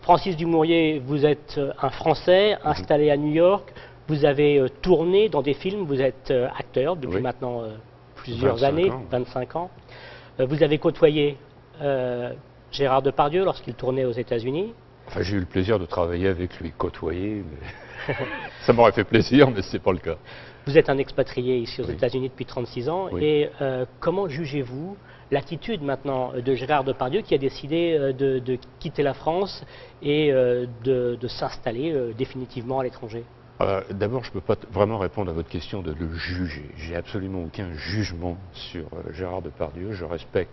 Francis Dumouriez, vous êtes un Français installé à New York. Vous avez tourné dans des films, vous êtes acteur depuis maintenant plusieurs années, 25 ans. Vous avez côtoyé Gérard Depardieu lorsqu'il tournait aux États-Unis. Enfin, j'ai eu le plaisir de travailler avec lui, côtoyer, mais ça m'aurait fait plaisir, mais ce n'est pas le cas. Vous êtes un expatrié ici aux États-Unis depuis 36 ans, et comment jugez-vous l'attitude maintenant de Gérard Depardieu qui a décidé de quitter la France et de s'installer définitivement à l'étranger? D'abord, je ne peux pas vraiment répondre à votre question de le juger. J'ai absolument aucun jugement sur Gérard Depardieu. Je respecte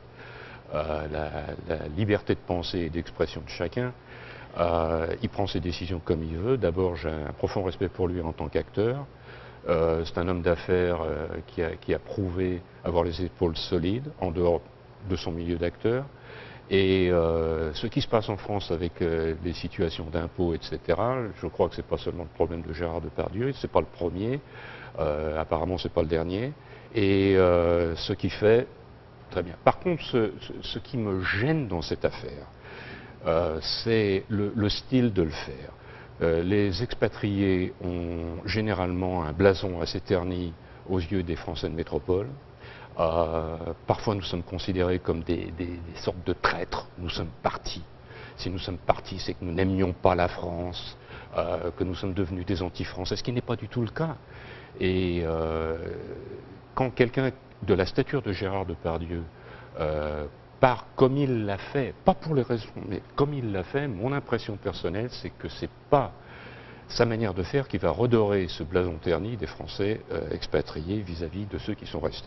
la liberté de pensée et d'expression de chacun. Il prend ses décisions comme il veut. D'abord, j'ai un profond respect pour lui en tant qu'acteur. C'est un homme d'affaires qui a prouvé avoir les épaules solides en dehors de son milieu d'acteur. Et ce qui se passe en France avec les situations d'impôts, etc., je crois que ce n'est pas seulement le problème de Gérard Depardieu, ce n'est pas le premier, apparemment ce n'est pas le dernier. Et ce qui fait, très bien. Par contre, ce qui me gêne dans cette affaire, c'est le style de le faire. Les expatriés ont généralement un blason assez terni aux yeux des Français de métropole. Parfois nous sommes considérés comme des sortes de traîtres. Nous sommes partis. Si nous sommes partis, c'est que nous n'aimions pas la France, que nous sommes devenus des anti-français, ce qui n'est pas du tout le cas. Et quand quelqu'un de la stature de Gérard Depardieu part comme il l'a fait, pas pour les raisons, mais comme il l'a fait, mon impression personnelle, c'est que c'est pas sa manière de faire qui va redorer ce blason terni des Français expatriés vis-à-vis de ceux qui sont restés.